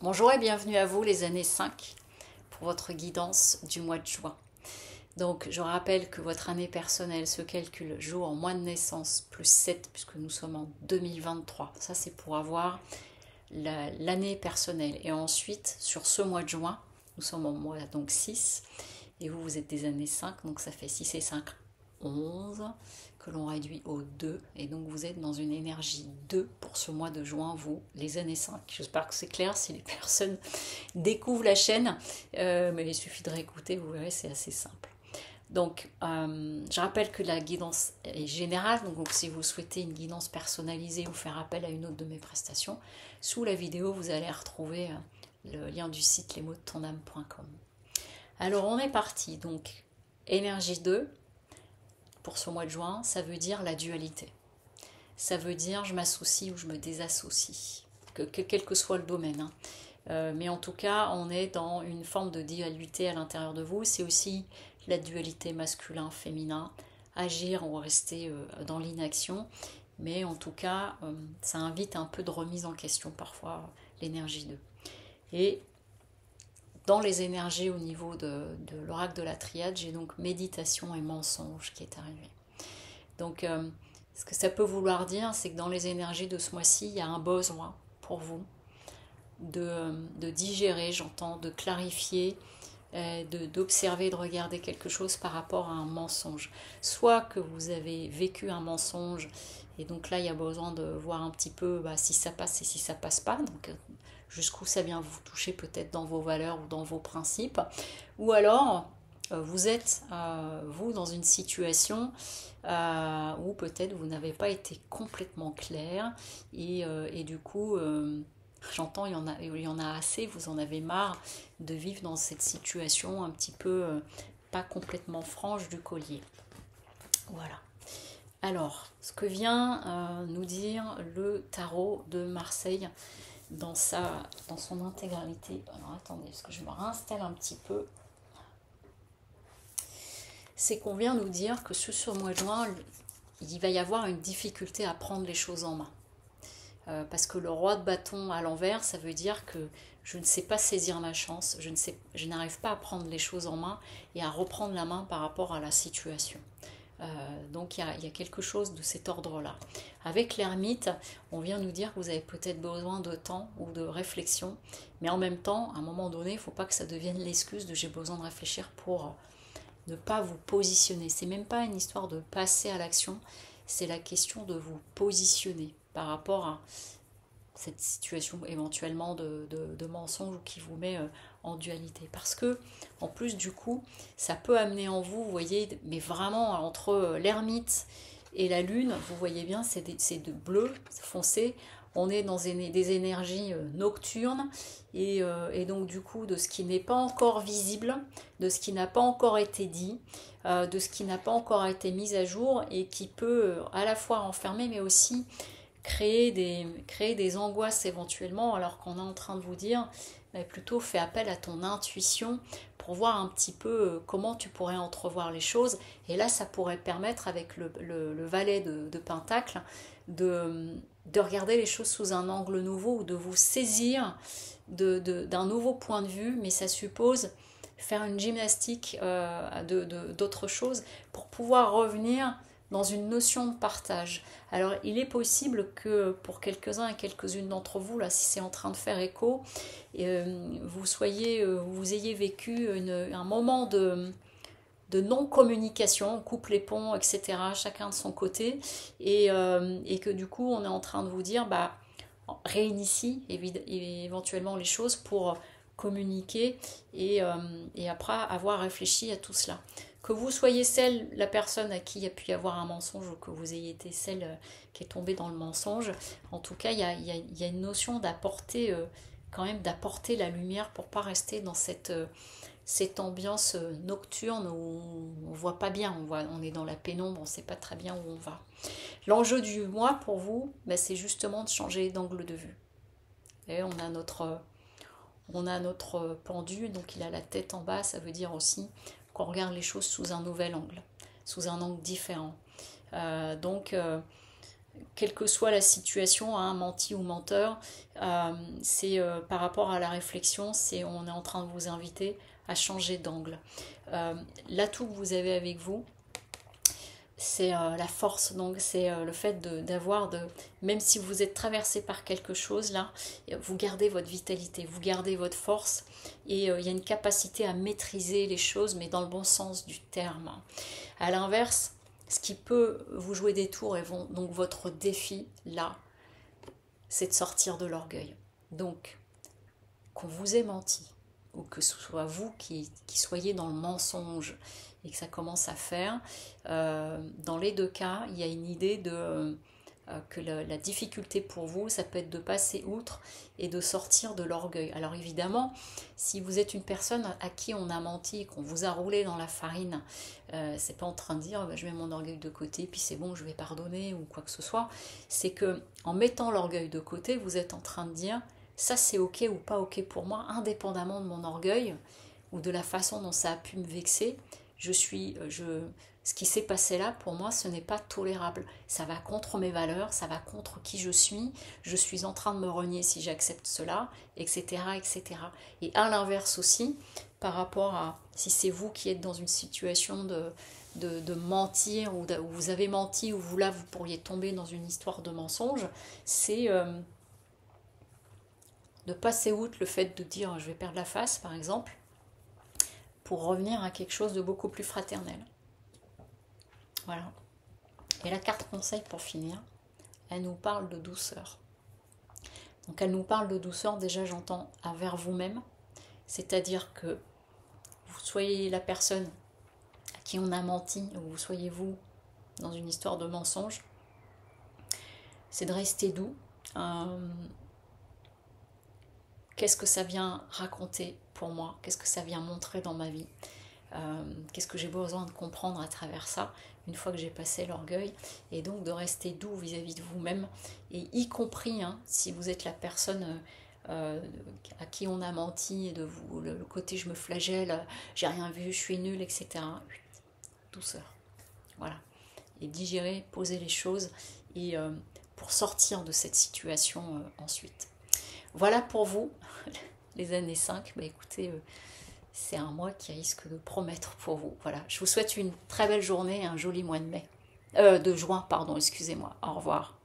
Bonjour et bienvenue à vous les années 5 pour votre guidance du mois de juin. Donc je rappelle que votre année personnelle se calcule jour en mois de naissance plus 7 puisque nous sommes en 2023. Ça c'est pour avoir l'année personnelle. Et ensuite sur ce mois de juin, nous sommes en mois donc 6 et vous êtes des années 5 donc ça fait 6 et 5, 11 que l'on réduit au 2 et donc vous êtes dans une énergie 2 pour ce mois de juin, vous, les années 5. J'espère que c'est clair si les personnes découvrent la chaîne, mais il suffit de réécouter, vous verrez, c'est assez simple. Donc, je rappelle que la guidance est générale, donc si vous souhaitez une guidance personnalisée ou faire appel à une autre de mes prestations, sous la vidéo, vous allez retrouver le lien du site lesmotsdetonâme.com. Alors, on est parti, donc, énergie 2, pour ce mois de juin, ça veut dire la dualité. Ça veut dire je m'associe ou je me désassocie, quel que soit le domaine. Mais en tout cas, on est dans une forme de dualité à l'intérieur de vous. C'est aussi la dualité masculin-féminin, agir ou rester dans l'inaction. Mais en tout cas, ça invite un peu de remise en question parfois, l'énergie 2. Et dans les énergies au niveau de l'oracle de la triade, j'ai donc méditation et mensonge qui est arrivé. Donc, ce que ça peut vouloir dire, c'est que dans les énergies de ce mois-ci, il y a un besoin pour vous de digérer, j'entends, de clarifier, d'observer, de regarder quelque chose par rapport à un mensonge. Soit que vous avez vécu un mensonge, et donc là, il y a besoin de voir un petit peu si ça passe et si ça passe pas. Donc, jusqu'où ça vient vous toucher peut-être dans vos valeurs ou dans vos principes. Ou alors, vous êtes, vous, dans une situation où peut-être vous n'avez pas été complètement clair et du coup, j'entends, il y en a assez, vous en avez marre de vivre dans cette situation un petit peu pas complètement franche du collier. Voilà. Alors, ce que vient nous dire le tarot de Marseille dans son intégralité. Alors attendez, parce que je me réinstalle un petit peu. C'est qu'on vient nous dire que sur ce mois de juin, il va y avoir une difficulté à prendre les choses en main. Parce que le roi de bâton à l'envers, ça veut dire que je ne sais pas saisir ma chance, je n'arrive pas à prendre les choses en main et à reprendre la main par rapport à la situation. Donc il y a quelque chose de cet ordre-là. Avec l'ermite, on vient nous dire que vous avez peut-être besoin de temps ou de réflexion, mais en même temps, à un moment donné, il ne faut pas que ça devienne l'excuse de j'ai besoin de réfléchir pour ne pas vous positionner. C'est même pas une histoire de passer à l'action, c'est la question de vous positionner par rapport à cette situation éventuellement de mensonge qui vous met en dualité. Parce que, en plus, du coup, ça peut amener en vous, vous voyez, mais vraiment entre l'ermite et la lune, vous voyez bien, c'est de bleu foncé. On est dans des énergies nocturnes et donc du coup de ce qui n'est pas encore visible, de ce qui n'a pas encore été dit, de ce qui n'a pas encore été mis à jour et qui peut à la fois enfermer mais aussi créer des angoisses éventuellement, alors qu'on est en train de vous dire, mais plutôt fais appel à ton intuition pour voir un petit peu comment tu pourrais entrevoir les choses. Et là, ça pourrait permettre, avec le valet de Pentacle, de regarder les choses sous un angle nouveau ou de vous saisir d'un nouveau point de vue, mais ça suppose faire une gymnastique d'autre chose pour pouvoir revenir dans une notion de partage. Alors, il est possible que pour quelques-uns et quelques-unes d'entre vous, là, si c'est en train de faire écho, vous ayez vécu un moment de non-communication, on coupe les ponts, etc., chacun de son côté, et que du coup, on est en train de vous dire, réinitie éventuellement les choses pour communiquer et après avoir réfléchi à tout cela. Que vous soyez la personne à qui il y a pu y avoir un mensonge ou que vous ayez été celle qui est tombée dans le mensonge, en tout cas, il y a une notion d'apporter quand même d'apporter la lumière pour pas rester dans cette ambiance nocturne où on voit pas bien, on est dans la pénombre, on sait pas très bien où on va. L'enjeu du mois pour vous, c'est justement de changer d'angle de vue. Et on a notre pendu, donc il a la tête en bas, ça veut dire aussi qu'on regarde les choses sous un nouvel angle, sous un angle différent. Donc quelle que soit la situation, hein, menti ou menteur, c'est par rapport à la réflexion, on est en train de vous inviter à changer d'angle. L'atout que vous avez avec vous, c'est la force, donc c'est le fait d'avoir, même si vous êtes traversé par quelque chose là, vous gardez votre vitalité, vous gardez votre force, et il y a une capacité à maîtriser les choses, mais dans le bon sens du terme. À l'inverse, ce qui peut vous jouer des tours, et donc votre défi là, c'est de sortir de l'orgueil. Donc, qu'on vous ait menti, ou que ce soit vous qui soyez dans le mensonge, et que ça commence à faire, dans les deux cas, il y a une idée que la difficulté pour vous, ça peut être de passer outre et de sortir de l'orgueil. Alors évidemment, si vous êtes une personne à qui on a menti, qu'on vous a roulé dans la farine, c'est pas en train de dire je mets mon orgueil de côté, puis c'est bon, je vais pardonner ou quoi que ce soit. C'est que en mettant l'orgueil de côté, vous êtes en train de dire ça c'est ok ou pas ok pour moi, indépendamment de mon orgueil ou de la façon dont ça a pu me vexer. Ce qui s'est passé là, pour moi, ce n'est pas tolérable. Ça va contre mes valeurs, ça va contre qui je suis en train de me renier si j'accepte cela, etc., etc. Et à l'inverse aussi, par rapport à si c'est vous qui êtes dans une situation de mentir, ou vous avez menti, ou vous pourriez tomber dans une histoire de mensonge, c'est de passer outre le fait de dire je vais perdre la face, par exemple, pour revenir à quelque chose de beaucoup plus fraternel. Voilà. Et la carte conseil pour finir, elle nous parle de douceur. Donc elle nous parle de douceur, déjà j'entends envers vous-même, c'est-à-dire que vous soyez la personne à qui on a menti, ou vous soyez vous dans une histoire de mensonge, c'est de rester doux. Qu'est-ce que ça vient raconter pour moi? Qu'est-ce que ça vient montrer dans ma vie? Qu'est-ce que j'ai besoin de comprendre à travers ça, une fois que j'ai passé l'orgueil? Et donc de rester doux vis-à-vis de vous-même, et y compris si vous êtes la personne à qui on a menti, et de vous, le côté je me flagelle, j'ai rien vu, je suis nulle, etc. Douceur. Voilà. Et digérer, poser les choses, et pour sortir de cette situation ensuite. Voilà pour vous, les années 5. Bah écoutez, c'est un mois qui risque de promettre pour vous. Voilà, je vous souhaite une très belle journée et un joli mois de mai. De juin, pardon, excusez-moi. Au revoir.